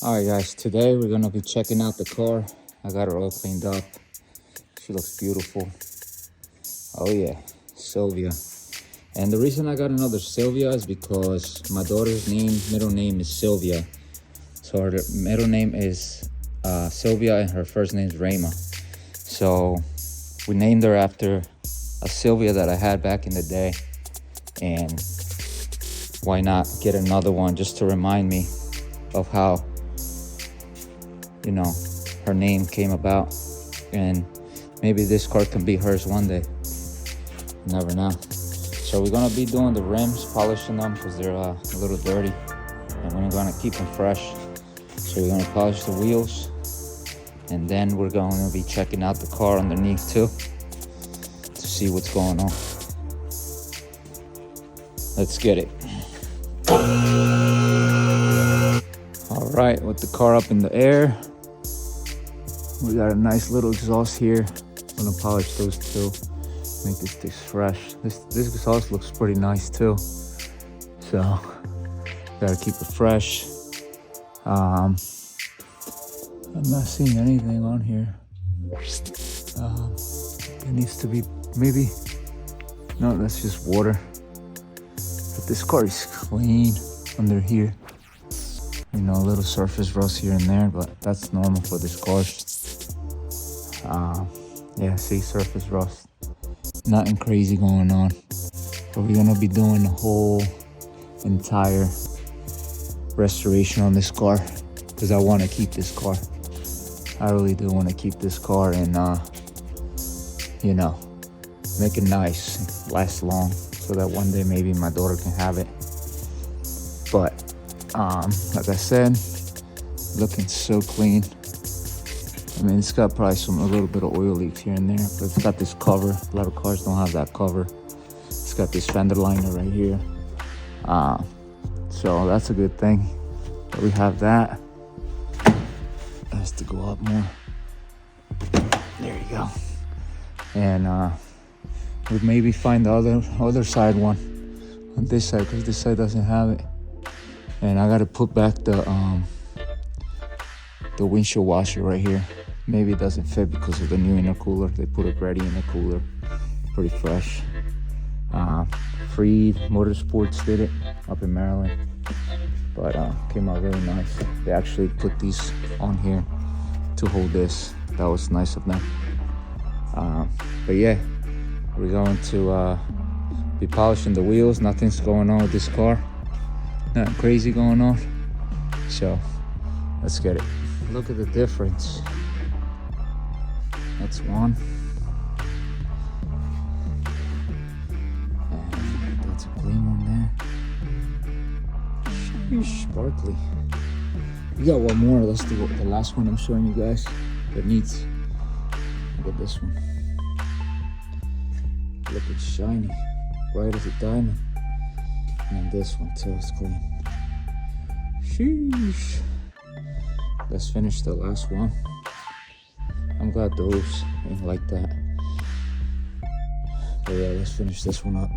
Alright guys, today we're gonna be checking out the car. I got her all cleaned up. She looks beautiful. Oh yeah, Silvia. And the reason I got another Silvia is because my daughter's middle name is Silvia. So her middle name is Silvia and her first name is Rayma. So we named her after a Silvia that I had back in the day. And why not get another one just to remind me of how, you know, her name came about. And maybe this car can be hers one day. You never know. So we're gonna be doing the rims, polishing them because they're a little dirty. And we're gonna keep them fresh. So we're gonna polish the wheels. And then we're going to be checking out the car underneath too to see what's going on. Let's get it. All right, with the car up in the air, we got a nice little exhaust here. I'm gonna polish those too, make this thing fresh. This exhaust looks pretty nice too. So, gotta keep it fresh. I'm not seeing anything on here. It needs to be maybe, no, that's just water. But this car is clean under here. You know, a little surface rust here and there, but that's normal for this car. Yeah, see, surface rust. Nothing crazy going on. But we're gonna be doing the whole entire restoration on this car because I want to keep this car. I really do want to keep this car and, you know, make it nice, last long, so that one day maybe my daughter can have it. But, like I said, looking so clean. I mean, it's got probably a little bit of oil leaks here and there, but it's got this cover. A lot of cars don't have that cover. It's got this fender liner right here. So that's a good thing that we have that. Has to go up more. There you go. And we'd maybe find the other side one on this side because this side doesn't have it. And I gotta put back the windshield washer right here. Maybe it doesn't fit because of the new intercooler. They put a Grady intercooler, pretty fresh. Freed Motorsports did it up in Maryland, but came out really nice. They actually put these on here to hold this. That was nice of them. But yeah, we're going to be polishing the wheels. Nothing's going on with this car. Nothing crazy going on. So let's get it. Look at the difference. That's one. And that's a clean one there. Sheesh, sparkly. We got one more. That's the last one I'm showing you guys. That needs. Look at this one. Look, it's shiny, bright as a diamond. And this one too is clean. Sheesh. Let's finish the last one. I'm glad the roofs ain't like that. But yeah, let's finish this one up.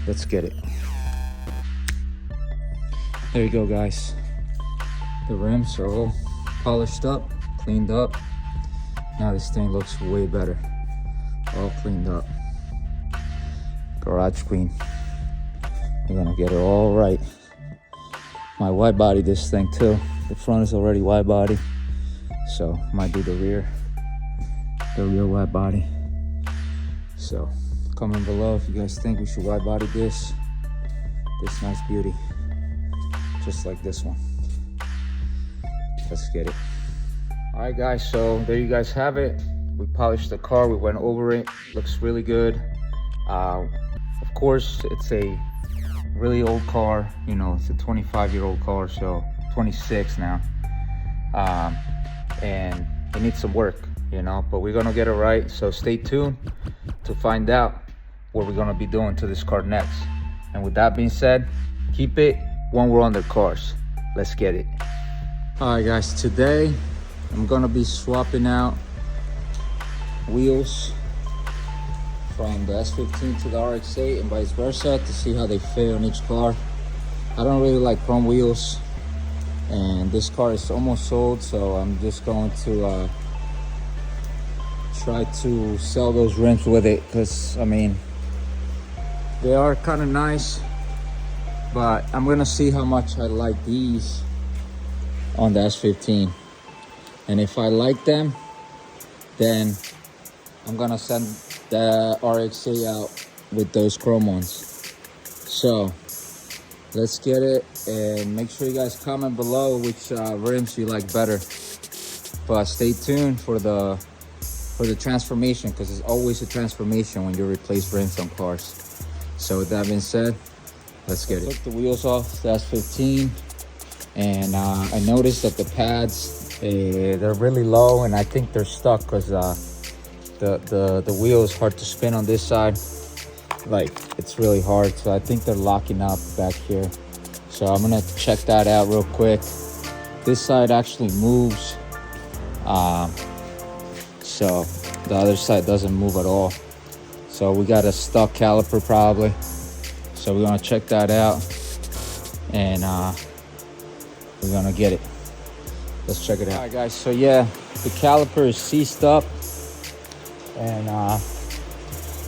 Let's get it. There you go, guys. The rims are all polished up, cleaned up. Now this thing looks way better. All cleaned up. Garage clean. We're gonna get it all right. Might wide body this thing too. The front is already wide body, so might do the rear wide body. So comment below if you guys think we should wide body this nice beauty, just like this one. Let's get it. All right, guys. So there you guys have it. We polished the car. We went over it. Looks really good. Of course, it's a really old car. You know, it's a 25-year-old car, so 26 now. And it needs some work, you know, but we're gonna get it right. So stay tuned to find out what we're gonna be doing to this car next. And with that being said, keep it when we're on the cars. Let's get it. All right, guys, today I'm gonna be swapping out wheels from the S15 to the RX-8 and vice versa to see how they fit on each car. I don't really like chrome wheels. And this car is almost sold, so I'm just going to try to sell those rims with it, because I mean, they are kind of nice, but I'm gonna see how much I like these on the S15, and if I like them, then I'm gonna send the RXA out with those chrome ones. So let's get it, and make sure you guys comment below which rims you like better. But stay tuned for the transformation, because it's always a transformation when you replace rims on cars. So with that being said, let's get it. Took the wheels off the S15, and I noticed that the pads, they're really low, and I think they're stuck because the wheel is hard to spin on this side. Like, it's really hard, so I think they're locking up back here. So I'm gonna check that out real quick. This side actually moves, so the other side doesn't move at all. So we got a stuck caliper probably. So we're gonna check that out, and we're gonna get it. Let's check it out. All right, guys, so yeah, the caliper is seized up, and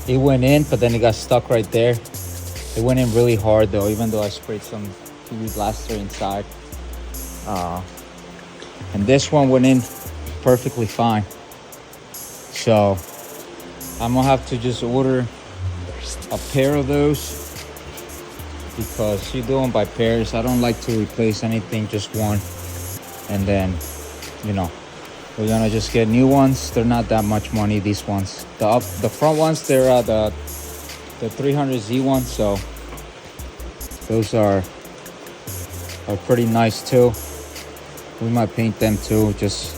it went in, but then it got stuck right there. It went in really hard though, even though I sprayed some PV blaster inside. And this one went in perfectly fine. So I'm gonna have to just order a pair of those, because you do them by pairs. I don't like to replace anything just one, and then, you know, we're gonna just get new ones. They're not that much money, these ones. The front ones, they're the 300Z ones, so those are pretty nice too. We might paint them too, just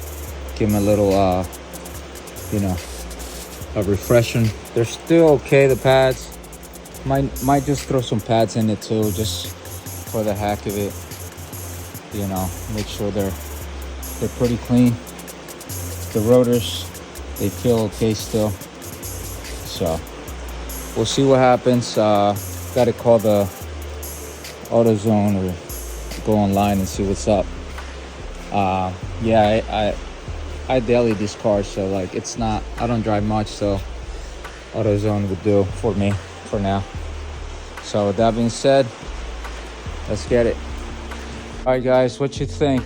give them a little you know, a refreshing. They're still okay, the pads. Might just throw some pads in it too, just for the heck of it. You know, make sure they're pretty clean. The rotors, they feel okay still. So we'll see what happens. Gotta call the AutoZone or go online and see what's up. Yeah, I daily these cars, so like, it's not, I don't drive much, so AutoZone would do for me for now. So with that being said, let's get it. All right, guys, what you think?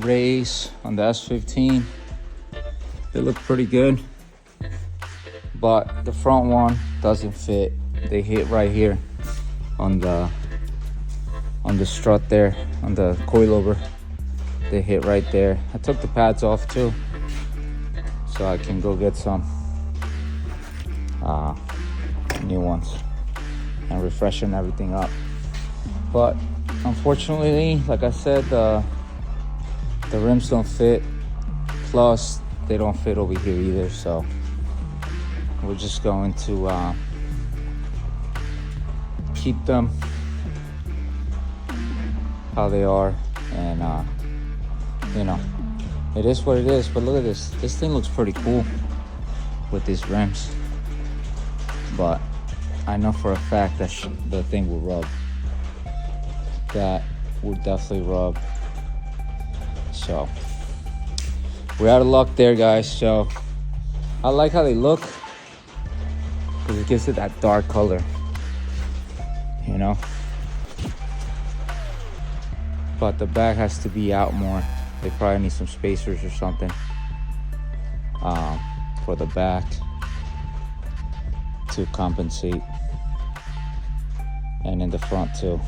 Rays on the S15, they look pretty good, but the front one doesn't fit. They hit right here on the strut there, on the coilover. They hit right there. I took the pads off too, so I can go get some new ones and refreshing everything up. But unfortunately, like I said, the rims don't fit, plus they don't fit over here either. So we're just going to keep them how they are, and you know, it is what it is. But look at this. This thing looks pretty cool with these rims, but I know for a fact that the thing will rub. That will definitely rub. So we're out of luck there, guys. So I like how they look, because it gives it that dark color, you know. But the back has to be out more. They probably need some spacers or something for the back to compensate, and in the front too,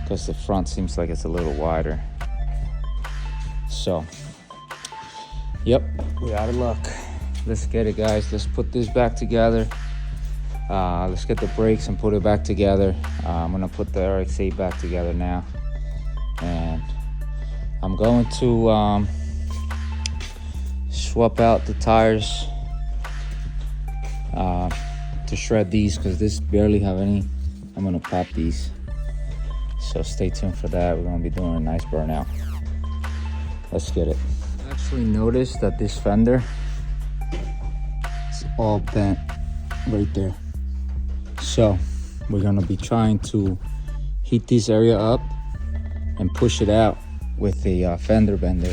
because the front seems like it's a little wider. So yep, we're out of luck. Let's get it, guys. Let's put this back together. Let's get the brakes and put it back together. I'm gonna put the RX-8 back together now, and I'm going to swap out the tires to shred these, because this barely have any. I'm gonna pop these, so stay tuned for that. We're gonna be doing a nice burnout. Let's get it. I actually noticed that this fender is all bent right there, so we're gonna be trying to heat this area up and push it out with a fender bender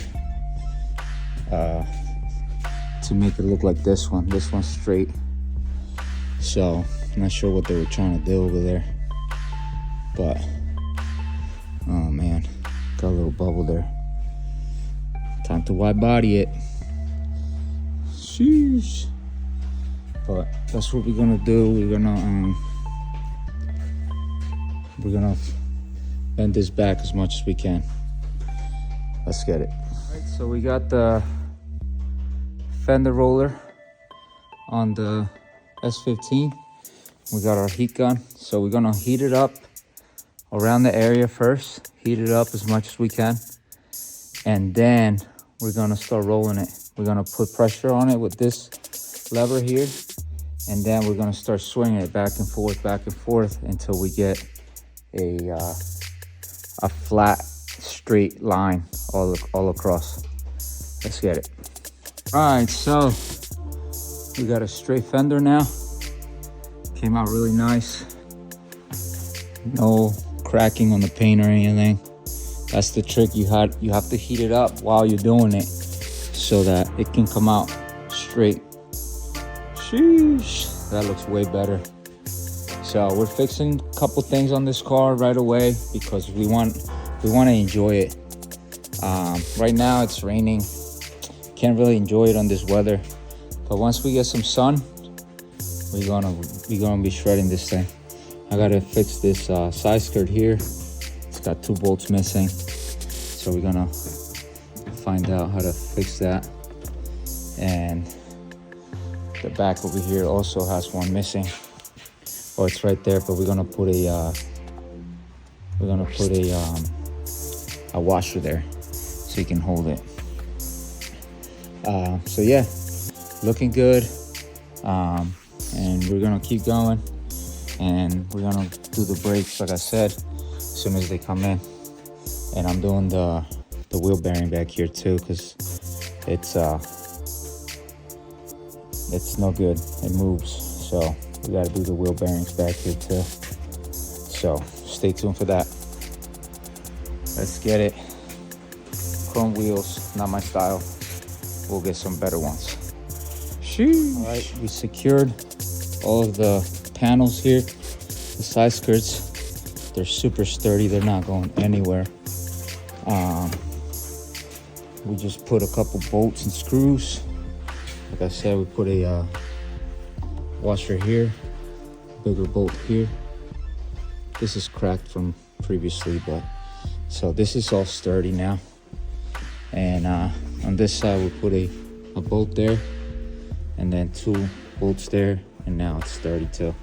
to make it look like this one. This one's straight. So I'm not sure what they were trying to do over there, but oh man, got a little bubble there. Time to wide body it. Sheesh. But that's what we're gonna do. We're gonna bend this back as much as we can. Let's get it. All right, so we got the fender roller on the S15. We got our heat gun, so we're gonna heat it up around the area first. Heat it up as much as we can, and then we're gonna start rolling it. We're gonna put pressure on it with this lever here, and then we're gonna start swinging it back and forth until we get a flat straight line all across. Let's get it. All right, so we got a straight fender now. Came out really nice. No cracking on the paint or anything. That's the trick. You have to heat it up while you're doing it so that it can come out straight. Sheesh, that looks way better. So we're fixing a couple things on this car right away because we want to enjoy it. Right now it's raining. Can't really enjoy it on this weather. But once we get some sun, we're gonna be shredding this thing. I gotta fix this side skirt here. It's got 2 bolts missing, so we're gonna find out how to fix that. And the back over here also has one missing. Oh, it's right there, but we're gonna put a washer there so you can hold it. So yeah, looking good. And we're gonna keep going, and we're gonna do the brakes like I said as soon as they come in. And I'm doing the wheel bearing back here too, because it's no good. It moves, so we gotta do the wheel bearings back here too. So stay tuned for that. Let's get it. Chrome wheels, not my style. We'll get some better ones. All right, we secured all of the panels here, the side skirts. They're super sturdy. They're not going anywhere. We just put a couple bolts and screws. Like I said, we put a washer here, bigger bolt here. This is cracked from previously, but so this is all sturdy now. And on this side, we put a bolt there, and then 2 bolts there, and now it's sturdy too.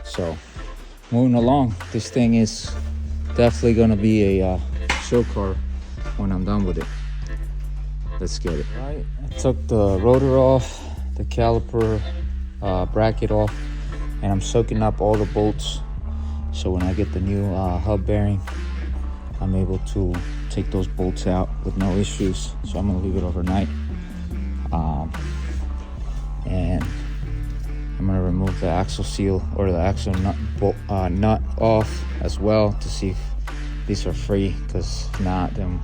So moving along, this thing is definitely gonna be a show car when I'm done with it. Let's get it. All right, I took the rotor off, the caliper bracket off, and I'm soaking up all the bolts, so when I get the new hub bearing, I'm able to take those bolts out with no issues. So I'm gonna leave it overnight. And I'm gonna remove the axle seal or the axle nut off as well to see if these are free, because if not, then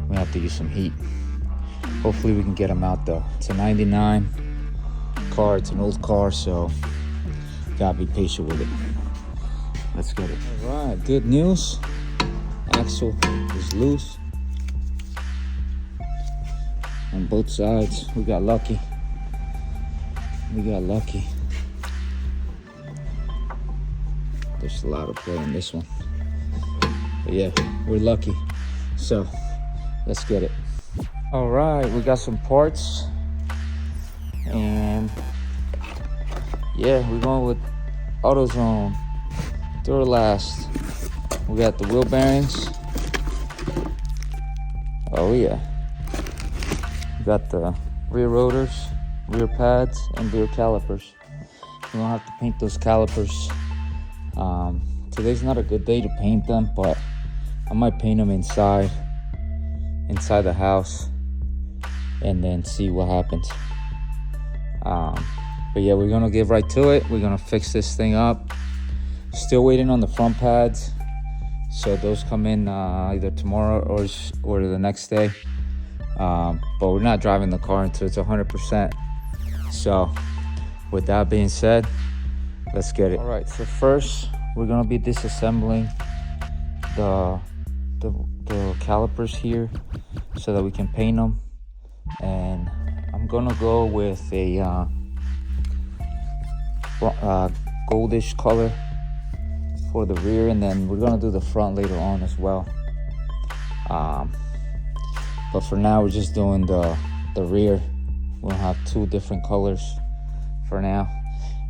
we have to use some heat. Hopefully we can get them out though. It's a 99 car, it's an old car, so gotta be patient with it. Let's get it. All right, good news. Axle is loose on both sides. We got lucky. There's a lot of play on this one, but yeah, we're lucky. So let's get it. All right, we got some parts, and yeah, we're going with AutoZone Duralast. We got the wheel bearings. Oh yeah. We got the rear rotors, rear pads, and rear calipers. We don't have to paint those calipers. Today's not a good day to paint them, but I might paint them inside the house and then see what happens. But yeah, we're gonna get right to it. We're gonna fix this thing up. Still waiting on the front pads. So those come in either tomorrow or the next day. But we're not driving the car until it's 100%. So with that being said, let's get it. All right, so first we're gonna be disassembling the calipers here so that we can paint them. And I'm gonna go with a goldish color for the rear, and then we're gonna do the front later on as well. But for now we're just doing the rear. We'll have two different colors for now,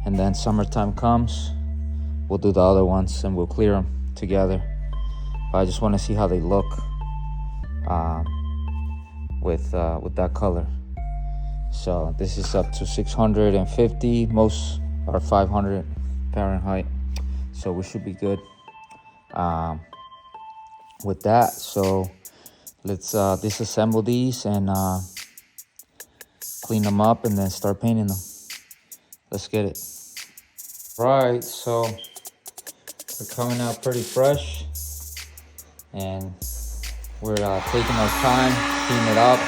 and then summertime comes, we'll do the other ones and we'll clear them together. But I just want to see how they look with that color. So this is up to 650, most are 500 Fahrenheit, so we should be good with that. So let's disassemble these and clean them up and then start painting them. Let's get it. Right, so they're coming out pretty fresh, and we're taking our time, cleaning it up,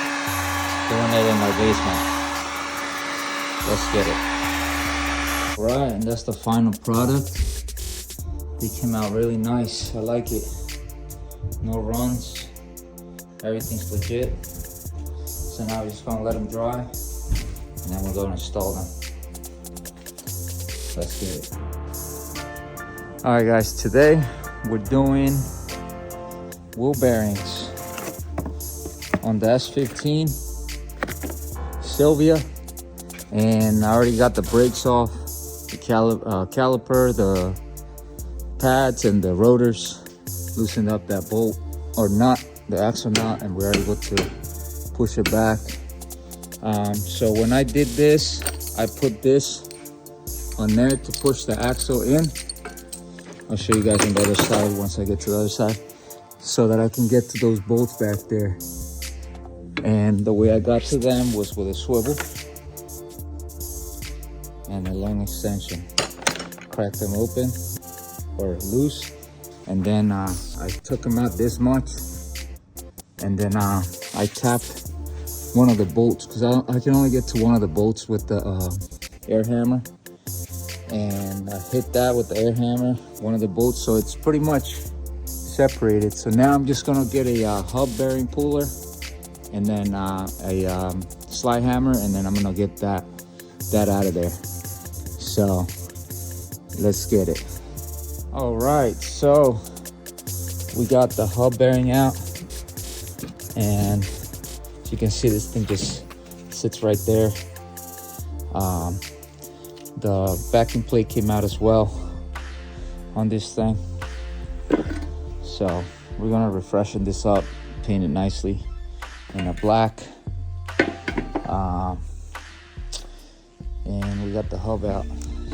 doing it in our basement. Let's get it. Right, and that's the final product. They came out really nice. I like it. No runs. Everything's legit. So now we're just gonna let them dry, and then we're gonna install them. Let's get it. All right, guys. Today we're doing wheel bearings on the S15 Silvia, and I already got the brakes off, the caliper, the pads, and the rotors. Loosened up that bolt or nut, the axle nut, and we're able to push it back. So when I did this, I put this on there to push the axle in. I'll show you guys on the other side once I get to the other side, so that I can get to those bolts back there. And the way I got to them was with a swivel and a long extension. Crack them open or loose, and then I took them out this much, and then I tapped one of the bolts, because I can only get to one of the bolts with the air hammer, and I hit that with the air hammer, one of the bolts, so it's pretty much separated. So now I'm just gonna get a hub bearing puller, and then a slide hammer, and then I'm gonna get that out of there. So let's get it. All right, so we got the hub bearing out, and as you can see, this thing just sits right there. The backing plate came out as well on this thing. So we're gonna refreshen this up, paint it nicely in a black. And we got the hub out.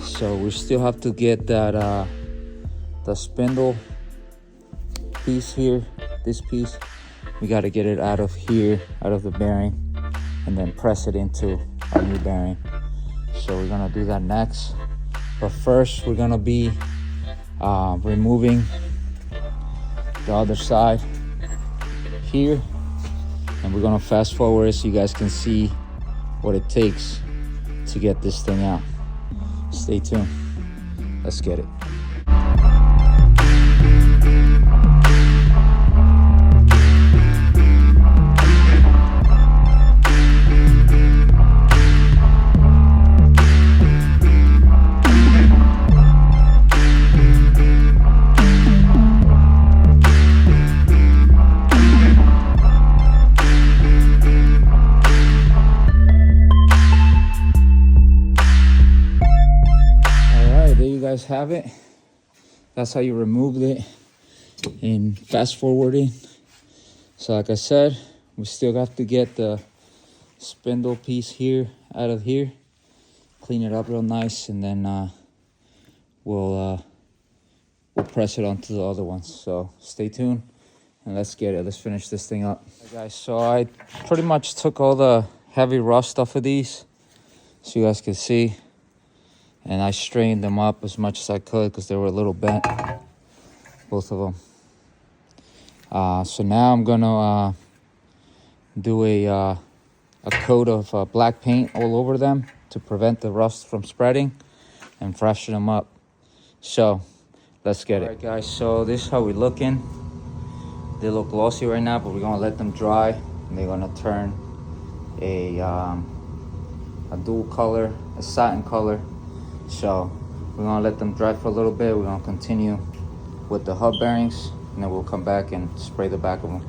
So we still have to get that the spindle piece here, this piece. We got to get it out of here, out of the bearing, and then press it into our new bearing. So we're gonna do that next. But first, we're gonna be removing the other side here, and we're gonna fast forward so you guys can see what it takes to get this thing out. Stay tuned. Let's get it. Have it. That's how you removed it in fast forwarding. So like I said, we still have to get the spindle piece here out of here, clean it up real nice, and then we'll press it onto the other ones. So stay tuned and let's get it. Let's finish this thing up. Right, guys, so I pretty much took all the heavy rust off of these so you guys can see. And I strained them up as much as I could because they were a little bent, both of them. So now I'm gonna do a coat of black paint all over them to prevent the rust from spreading and freshen them up. So let's get it. All right, guys, so this is how we're looking. They look glossy right now, but we're gonna let them dry, and they're gonna turn a dual color, a satin color. So we're gonna let them dry for a little bit. We're gonna continue with the hub bearings, and then we'll come back and spray the back of them.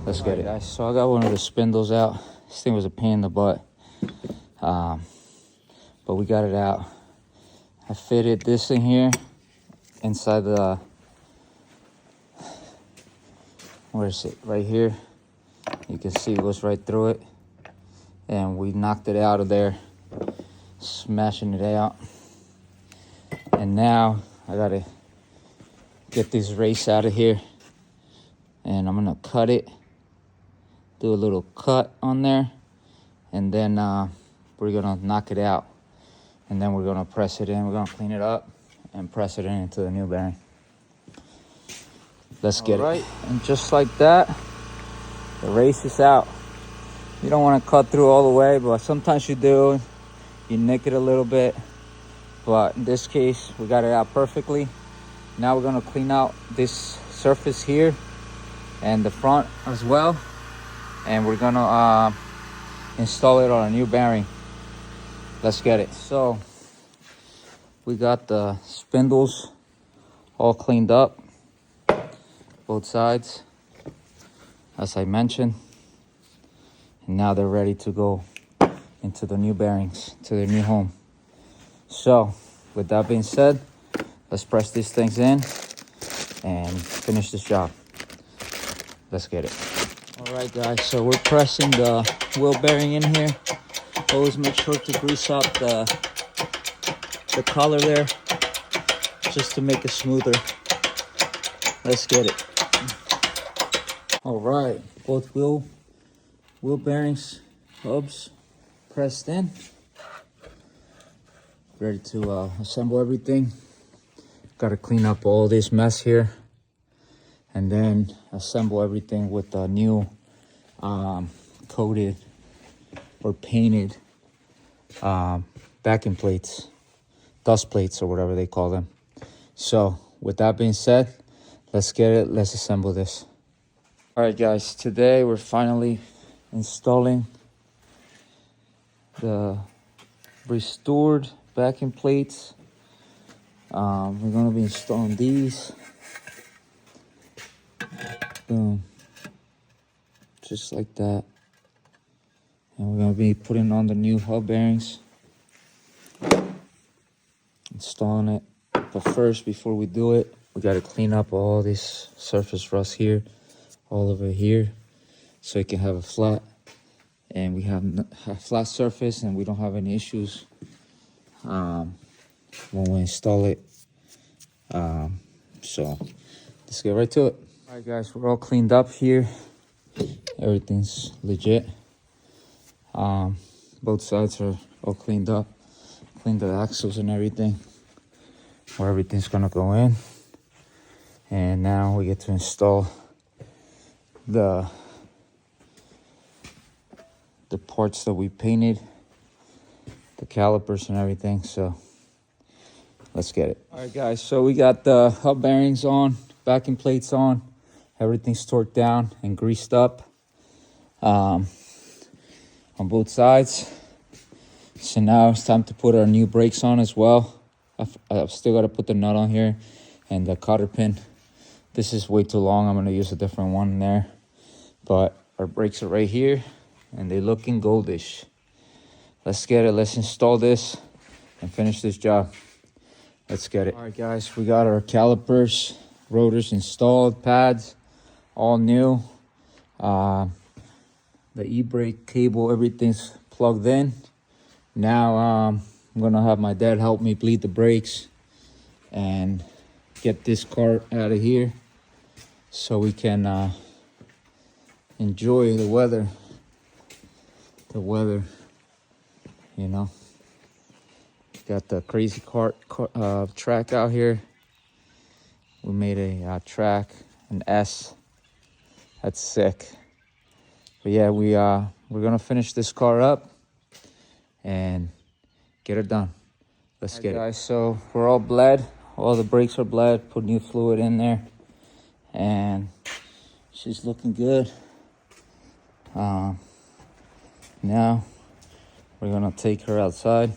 Let's get it, guys. So I got one of the spindles out. This thing was a pain in the butt, but we got it out. I fitted this in here inside the, where is it? Right here. You can see it goes right through it, and we knocked it out of there, smashing it out. And now I gotta get this race out of here, and I'm gonna cut it, do a little cut on there, and then we're gonna knock it out, and then we're gonna press it in. We're gonna clean it up and press it into the new bearing. Let's get it. And just like that, the race is out. You don't want to cut through all the way, but sometimes you do. You nick it a little bit, but in this case we got it out perfectly. Now we're gonna clean out this surface here and the front as well, and we're gonna install it on a new bearing. Let's get it. So we got the spindles all cleaned up, both sides, as I mentioned, and now they're ready to go into the new bearings, to their new home. So with that being said, let's press these things in and finish this job. Let's get it. All right, guys, so we're pressing the wheel bearing in here. Always make sure to grease up the collar there, just to make it smoother. Let's get it. All right, both wheel bearings, hubs pressed in. Ready to assemble everything. Got to clean up all this mess here, and then assemble everything with the new coated or painted backing plates, dust plates, or whatever they call them. So with that being said, let's get it. Let's assemble this. All right, guys, today we're finally installing the restored backing plates. We're gonna be installing these. Boom. Just like that. And we're gonna be putting on the new hub bearings, installing it. But first, before we do it, we gotta clean up all this surface rust here, all over here, so it can have a flat, and we have a flat surface, and we don't have any issues when we install it. So let's get right to it. All right, guys, we're all cleaned up here. Everything's legit. Both sides are all cleaned up. Cleaned the axles and everything, where everything's gonna go in. And now we get to install the parts that we painted, the calipers and everything. So let's get it. All right, guys, so we got the hub bearings on, backing plates on, everything's torqued down and greased up on both sides. So now it's time to put our new brakes on as well. I've still got to put the nut on here and the cotter pin. This is way too long. I'm going to use a different one there. But our brakes are right here, and they're looking goldish. Let's get it. Let's install this and finish this job. Let's get it. All right, guys, we got our calipers, rotors installed, pads, all new. The e-brake cable, everything's plugged in. Now I'm gonna have my dad help me bleed the brakes and get this car out of here, so we can enjoy the weather. You know, got the crazy track out here. We made a track, an S, That's sick. But yeah, we're gonna finish this car up and get it done. Let's get it. Guys, so we're all bled. All the brakes are bled. Put new fluid in there. And she's looking good. Now we're gonna take her outside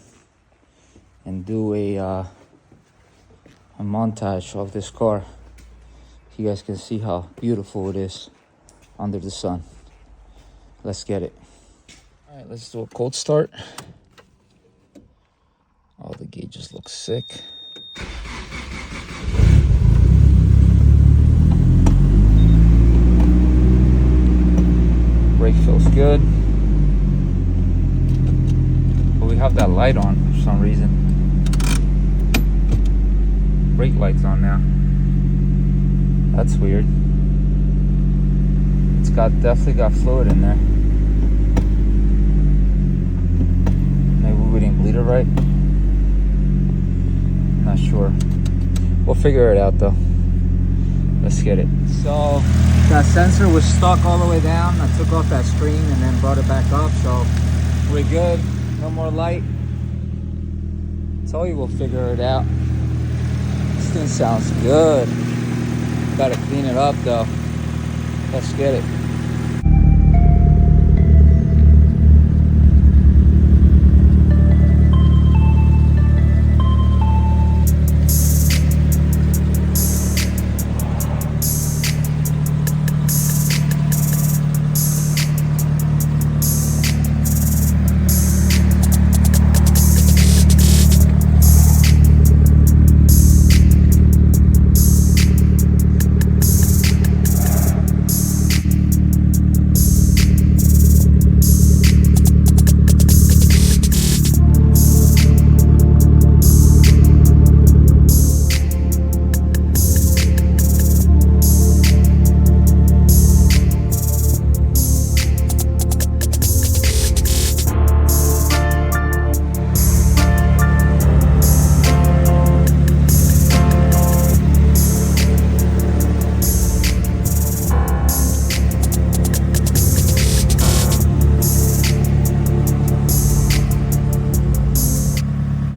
and do a montage of this car. You guys can see how beautiful it is under the sun. Let's get it. All right, let's do a cold start. All the gauges look sick. Brake feels good. But we have that light on for some reason. Brake light's on now. That's weird. It's definitely got fluid in there. Maybe we didn't bleed it right. Not sure. We'll figure it out though. Let's get it. So that sensor was stuck all the way down. I took off that screen and then brought it back up. So we're good. No more light. I told you we'll figure it out. This thing sounds good. Gotta clean it up though. Let's get it.